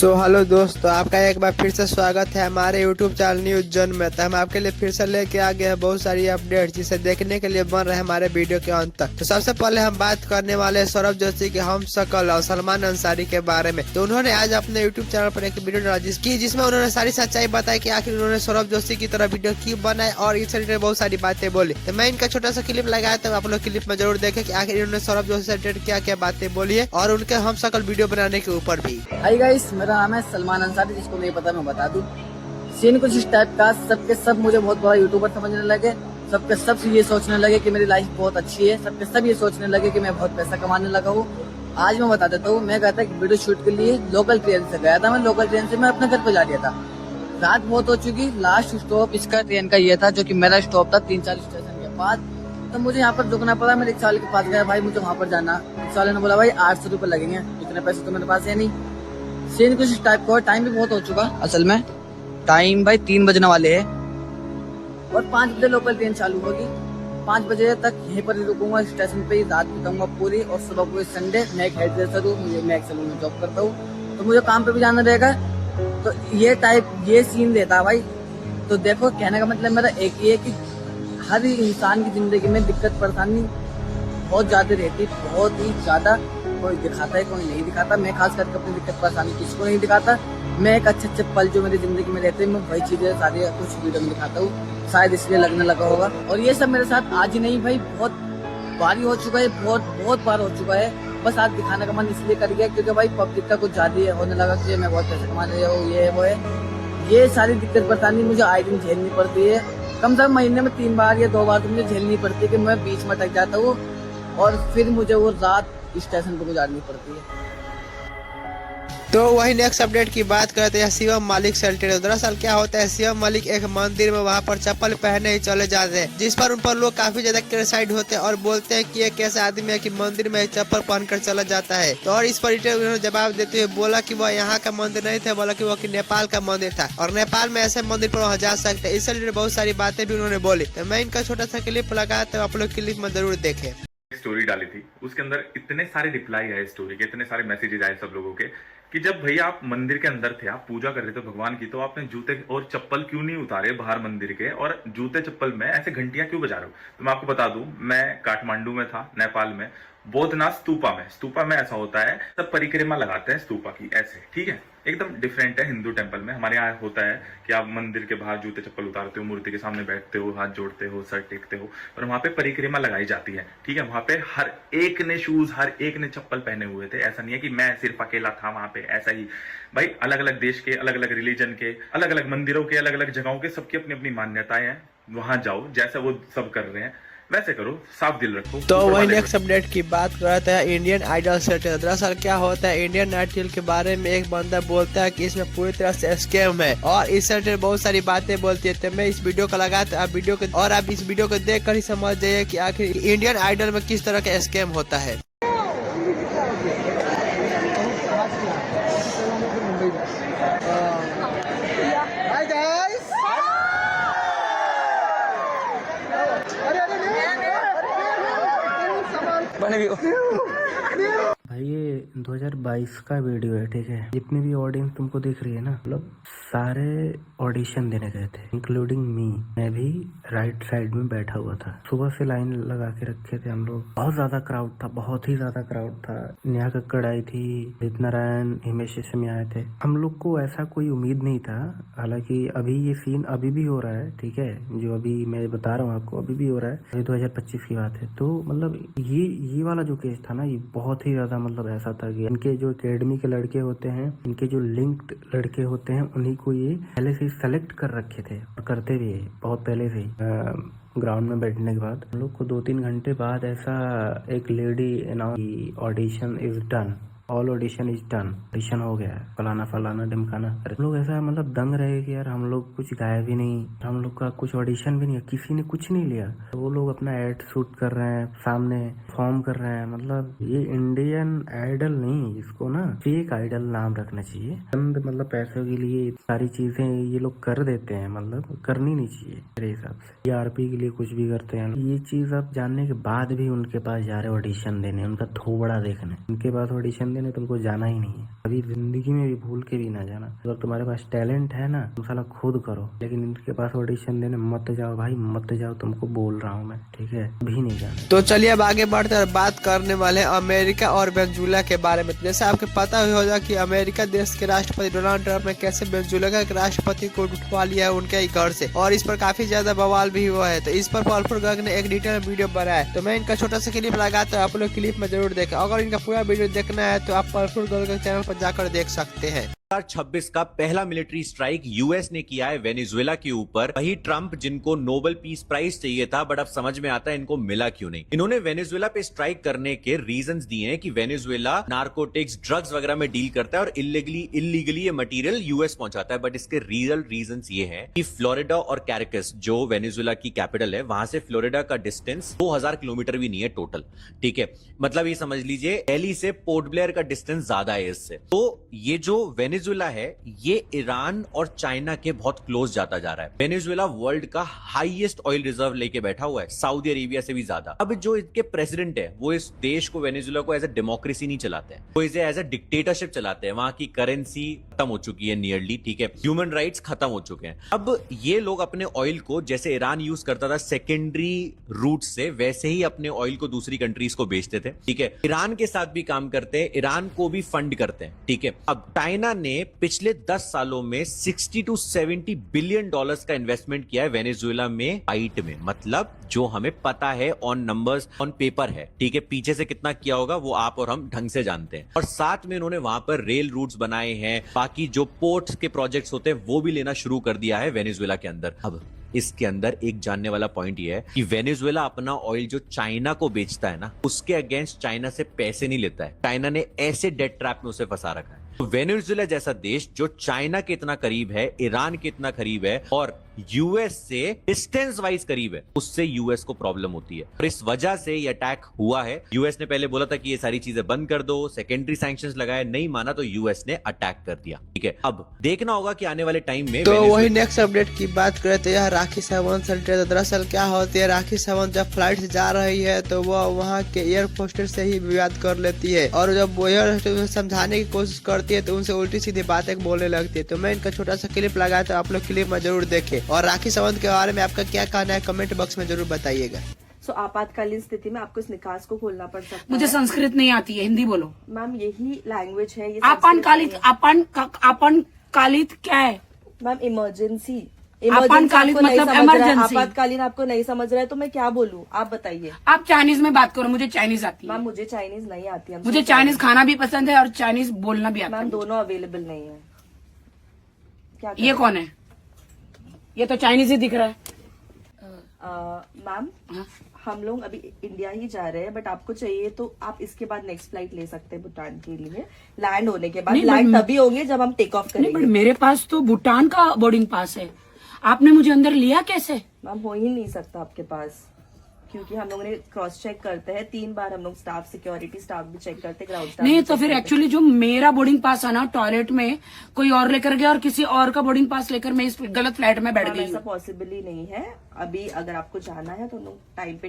Hello दोस्तों, आपका एक बार फिर से स्वागत है हमारे YouTube चैनल न्यूज जोन में। तो हम आपके लिए फिर से लेके आ गए हैं बहुत सारी अपडेट, जिसे देखने के लिए बन रहे हैं हमारे वीडियो के अंत तक। तो सबसे पहले हम बात करने वाले हैं सौरभ जोशी के हम शकल और सलमान अंसारी के बारे में। तो उन्होंने आज अपने YouTube चैनल पर एक वीडियो डाला जिसमें उन्होंने सारी सच्चाई बताई कि आखिर उन्होंने सौरभ जोशी की तरह वीडियो क्यों बनाए और इस रिलेटेड बहुत सारी बातें बोली। तो मैं इनका छोटा सा क्लिप लगाया, तो आप लोग क्लिप में जरूर देखें कि आखिर इन्होंने सौरभ जोशी से रिलेटेड क्या क्या बातें बोली है और उनके हम शकल वीडियो बनाने के ऊपर भी। हाय गाइस, मेरा नाम है सलमान अंसारी। जिसको नहीं पता मैं बता दूं। सीन कुछ इस टाइप का, सबके सब मुझे बहुत बड़ा यूट्यूबर समझने लगे। सबके सब ये सोचने लगे कि मेरी लाइफ बहुत अच्छी है। सबके सब ये सोचने लगे कि मैं बहुत पैसा कमाने लगा हूँ। आज मैं बता देता हूँ, मैं गया था वीडियो शूट के लिए, लोकल ट्रेन से गया था। मैं लोकल ट्रेन से मैं अपने घर पे जा रहा था। रात बहुत हो चुकी। लास्ट स्टॉप इसका ट्रेन का ये था, जो कि मेरा स्टॉप था 3-4 स्टेशन के बाद। तो मुझे यहाँ पर रुकना पड़ा। मैं रिक्शा वाले के पास गया, भाई मुझे वहाँ पर जाना। रिक्शा वाले ने बोला भाई 800 रुपये लगेंगे, इतने पैसे तो मेरे पास है नहीं। सीन कुछ इस टाइप का। टाइम भी बहुत हो चुका। असल में टाइम भाई 3 बजने वाले हैं और 5 बजे लोकल ट्रेन चालू होगी। 5 बजे तक यहीं पर ही रुकूंगा स्टेशन पे ही, रात बिताऊंगा पूरी। और सुबह पूरी संडे मैं एक हेयर ड्रेसर हूँ, मैं एक सैलून में जॉब करता हूँ, तो मुझे काम पे भी जाना रहेगा। तो ये सीन देता है भाई। तो देखो, कहने का मतलब मेरा एक ही है कि हर इंसान की जिंदगी में दिक्कत परेशानी बहुत ज्यादा रहती है, बहुत ही ज्यादा। कोई दिखाता है, कोई नहीं दिखाता। मैं खास करके अपनी दिक्कत परेशानी किसी को नहीं दिखाता। मैं एक अच्छे पल जो मेरी जिंदगी में रहते हैं, मैं वही चीजें सारी कुछ वीडियो में दिखाता हूँ। शायद इसलिए लगने लगा होगा। और ये सब मेरे साथ आज ही नहीं भाई, बहुत बार हो चुका है, बहुत बार हो चुका है। बस आज दिखाने का मन इसलिए कर गया क्योंकि भाई पब्लिक का कुछ ज्यादा होने लगा कि मैं बहुत पैसे कमा रहा हूँ, ये वो है। ये सारी दिक्कत परेशानी मुझे आए दिन झेलनी पड़ती है। कम से कम महीने में 3 बार या 2 बार तो मुझे झेलनी पड़ती है कि मैं बीच में अटक जाता हूँ और फिर मुझे वो रात स्टेशन पर गुजारनी पड़ती है। तो वही नेक्स्ट अपडेट की बात करते हैं शिवम मलिक से रिलेटेड। दरअसल क्या होता है, शिवम मलिक एक मंदिर में वहां पर चप्पल पहने ही चले जाते हैं, जिस पर उन पर लोग काफी ज्यादा क्रिटिसाइड होते हैं और बोलते हैं कि ये कैसा आदमी है कि मंदिर में चप्पल पहनकर चला जाता है। तो और इस पर उन्होंने जवाब देते हुए बोला कि वह यहाँ का मंदिर नहीं था, बोला कि वो नेपाल का मंदिर था और नेपाल में ऐसे मंदिर पर वहाँ जा सकते हैं। इससे रिलेटेड बहुत सारी बातें भी उन्होंने बोली। तो मैं इनका छोटा सा क्लिप लगाया, तो आप लोग क्लिप में जरूर देखें। स्टोरी डाली थी, उसके अंदर इतने सारे रिप्लाई आए स्टोरी के, इतने सारे मैसेजेस आए सब लोगों के कि जब भैया आप मंदिर के अंदर थे, आप पूजा कर रहे थे भगवान की, तो आपने जूते और चप्पल क्यों नहीं उतारे बाहर मंदिर के, और जूते चप्पल में ऐसे घंटियां क्यों बजा रहे हो। तो मैं आपको बता दूं, मैं काठमांडू में था, नेपाल में, बोधनाथ स्तूपा में ऐसा होता है, सब परिक्रमा लगाते हैं स्तूपा की ऐसे, ठीक है। एकदम डिफरेंट है हिंदू टेम्पल में। हमारे यहाँ होता है कि आप मंदिर के बाहर जूते चप्पल उतारते हो, मूर्ति के सामने बैठते हो, हाथ जोड़ते हो, सर टेकते हो, और वहां पे परिक्रमा लगाई जाती है, ठीक है। वहां पे हर एक ने शूज, हर एक ने चप्पल पहने हुए थे। ऐसा नहीं है कि मैं सिर्फ अकेला था वहां पे, ऐसा ही भाई अलग अलग देश के, अलग अलग रिलीजन के, अलग अलग मंदिरों के, अलग अलग जगहों के, सबकी अपनी अपनी मान्यताएं हैं। वहां जाओ, जैसा वो सब कर रहे हैं वैसे करो, साफ दिल रखो। तो वही नेक्स्ट अपडेट की बात करते हैं इंडियन आइडल से। दरअसल क्या होता है, इंडियन आइडल के बारे में एक बंदा बोलता है कि इसमें पूरी तरह से स्कैम है और इस से बहुत सारी बातें बोलती है। तो मैं इस वीडियो को लगा, तो आप इस वीडियो को देख कर ही समझ जाइए कि आखिर इंडियन आइडल में किस तरह का स्कैम होता है। भाई ये 2022 का वीडियो है, ठीक है। जितनी भी ऑडियंस तुमको दिख रही है ना, मतलब सारे ऑडिशन देने गए थे, इंक्लूडिंग मी। मैं भी राइट साइड में बैठा हुआ था। सुबह से लाइन लगा के रखे थे हम लोग। बहुत ज्यादा क्राउड था, बहुत ही ज्यादा क्राउड था। नेहा कक्कड़ आई थी, उदित नारायण, हिमेश रेशमिया आए थे। हम लोग को ऐसा कोई उम्मीद नहीं था। हालांकि अभी ये सीन अभी भी हो रहा है, ठीक है। जो अभी मैं बता रहा हूँ आपको, अभी भी हो रहा है। अभी 2025 की बात है। तो मतलब ये वाला जो केस था ना, ये बहुत ही ज्यादा मतलब ऐसा था कि इनके जो एकेडमी के लड़के होते हैं, इनके जो लिंक्ड लड़के होते हैं, उन्हीं को ये पहले से सेलेक्ट कर रखे थे और करते भी है बहुत पहले से ही। ग्राउंड में बैठने के बाद हम लोग को 2-3 घंटे बाद ऐसा एक lady announce, audition is done, all audition is done, audition हो गया है, फलाना फलाना ढिमकाना। हम लोग ऐसा मतलब दंग रहे कि यार हम लोग कुछ गाए भी नहीं, हम लोग का कुछ ऑडिशन भी नहीं है, किसी ने कुछ नहीं लिया। तो वो लोग अपना एड शूट कर रहे हैं, सामने फॉर्म कर रहे हैं। मतलब ये इंडियन आइडल नहीं, इसको ना फेक आइडल नाम रखना चाहिए। चंद मतलब पैसों के लिए सारी चीजें ये लोग कर देते हैं, मतलब करनी नहीं चाहिए मेरे हिसाब से। टीआरपी के लिए कुछ भी करते हैं। ये चीज आप जानने के बाद भी उनके पास जा रहे ऑडिशन देने, उनका थोबड़ा देखने, उनके पास ऑडिशन देने तुमको जाना ही नहीं है, कभी जिंदगी में भी भूल के भी ना जाना। अगर तुम्हारे पास टैलेंट है ना, तुम साला खुद करो, लेकिन इनके पास ऑडिशन देने मत जाओ भाई, मत जाओ, तुमको बोल रहा हूँ मैं, ठीक है, भी नहीं जाना। तो चलिए अब आगे बढ़ते हैं, बात करने वाले हैं अमेरिका और वेनेजुएला के बारे में। जैसे आपको पता ही होगा कि अमेरिका देश के राष्ट्रपति डोनाल्ड ट्रंप ने कैसे वेनेजुएला के राष्ट्रपति को उठवा लिया है उनके घर से, और इस पर काफी ज्यादा बवाल भी हुआ है। तो इस पर पॉलफुल गर्ग ने एक डिटेल वीडियो बनाया है, तो मैं इनका छोटा सा क्लिप लगाता हूँ, आप लोग क्लिप में जरूर देखें। अगर इनका पूरा वीडियो देखना है तो आप पॉलफुल गर्ग के चैनल पर जाकर देख सकते हैं। 2026 का पहला मिलिट्री स्ट्राइक यूएस ने किया है वेनेजुएला के ऊपर। वही ट्रंप जिनको नोबेल पीस प्राइज चाहिए था, बट अब समझ में आता है इनको मिला क्यों नहीं। इन्होंने वेनेजुएला पे स्ट्राइक करने के रीजंस दिए हैं कि वेनेजुएला नार्कोटिक्स ड्रग्स वगैरह में डील करता है और इलीगली ये मटेरियल यूएस पहुंचाता है। बट इसके रियल रीजंस ये हैं कि फ्लोरिडा और कैरिकस जो वेनेजुएला की कैपिटल है, वहां से फ्लोरिडा का डिस्टेंस 2000 किलोमीटर भी नहीं है टोटल, ठीक है। मतलब ये समझ लीजिए दिल्ली से पोर्ट ब्लेयर का डिस्टेंस ज्यादा है इससे। तो ये जो वेनेजुएला है ये ईरान और चाइना के बहुत क्लोज जाता जा रहा है। वेनेजुएला वर्ल्ड का हाईएस्ट ऑयल रिजर्व लेके बैठा हुआ है, सऊदी अरेबिया से भी ज्यादा। अब जो इसके प्रेसिडेंट है वो इस देश को, वेनेजुएला को एज ए डेमोक्रेसी नहीं चलाते हैं, वो इसे एज ए डिक्टेटरशिप चलाते हैं। वहां की करेंसी खत्म हो चुकी है नियरली, ठीक है, ह्यूमन राइट्स खत्म हो चुके हैं। अब ये लोग अपने ऑयल को, जैसे ईरान यूज करता था सेकेंडरी रूट से, वैसे ही अपने ऑयल को दूसरी कंट्रीज को बेचते थे, ठीक है। ईरान के साथ भी काम करते हैं, ईरान को भी फंड करते हैं, ठीक है। अब चाइना ने पिछले 10 सालों में 60 to 70 बिलियन डॉलर्स का इन्वेस्टमेंट किया है वेनेजुएला में, हाइट में, मतलब जो हमें पता है ऑन नंबर्स ऑन पेपर है, ठीक है। पीछे से कितना किया होगा वो आप और हम ढंग से जानते हैं। और साथ में उन्होंने वहां पर रेल रूट्स बनाए हैं, बाकी जो पोर्ट्स के प्रोजेक्ट्स होते हैं वो भी लेना शुरू कर दिया है वेनेजुएला के अंदर। अब इसके अंदर एक जानने वाला पॉइंट ये है कि वेनेजुएला अपना ऑयल जो चाइना को बेचता है ना, उसके अगेंस्ट चाइना से पैसे नहीं लेता है। चाइना ने ऐसे डेट ट्रैप में उसे फंसा रखा है। तो वेनेजुएला जैसा देश जो चाइना के इतना करीब है, ईरान के इतना करीब है और यूएस से डिस्टेंस वाइज करीब है, उससे यूएस को प्रॉब्लम होती है और इस वजह से ये अटैक हुआ है। यूएस ने पहले बोला था कि ये सारी चीजें बंद कर दो, सेकेंडरी सैंक्शंस लगाए, नहीं माना तो यूएस ने अटैक कर दिया, ठीक है। अब देखना होगा कि आने वाले टाइम में। तो वही नेक्स्ट अपडेट की बात करें तो यह राखी सावंत से रिलेटेड। दरअसल क्या होती है, राखी सावंत जब फ्लाइट से जा रही है तो वह वहाँ के एयर होस्टेस से ही विवाद कर लेती है, और जब वो एयर होस्टेस समझाने की कोशिश करती है तो उनसे उल्टी सीधी बातें बोलने लगती है। तो मैं इनका छोटा सा क्लिप लगाया तो आप लोग क्लिप में जरूर देखें, और राखी सावंत के बारे में आपका क्या कहना है कमेंट बॉक्स में जरूर बताइएगा। सो आपातकालीन स्थिति में आपको इस निकास को खोलना पड़ सकता है। मुझे संस्कृत नहीं आती है, हिंदी बोलो। मैम यही लैंग्वेज है ये। आपातकालित क्या है मैम? इमरजेंसी। आपातकालित मतलब इमरजेंसी। आपातकालीन आपको नहीं समझ रहा है तो मैं क्या बोलूं, आप बताइए। आप चाइनीज में बात करो, मुझे चाइनीज आती है। मैम मुझे चाइनीज नहीं आती है। मुझे चाइनीज खाना भी पसंद है और चाइनीज बोलना भी आता है। मैम दोनों अवेलेबल नहीं है। क्या ये कौन है? ये तो चाइनीज ही दिख रहा है। मैम हम लोग अभी इंडिया ही जा रहे हैं, बट आपको चाहिए तो आप इसके बाद नेक्स्ट फ्लाइट ले सकते हैं भूटान के लिए। लैंड होने के बाद लैंड तभी होंगे जब हम टेक ऑफ करेंगे। बट मेरे पास तो भूटान का बोर्डिंग पास है, आपने मुझे अंदर लिया कैसे? मैम हो ही नहीं सकता आपके पास, क्योंकि हम लोग ने क्रॉस चेक करते हैं 3 बार। हम लोग स्टाफ, सिक्योरिटी स्टाफ भी चेक करते, ग्राउंड स्टाफ नहीं तो फिर एक्चुअली जो मेरा बोर्डिंग पास है ना, टॉयलेट में कोई और लेकर गया और किसी और का बोर्डिंग पास लेकर मैं इस गलत फ्लाइट में बैठ गई। ऐसा पॉसिबल ही नहीं है। अभी अगर आपको जाना है तो हम लोग टाइम पे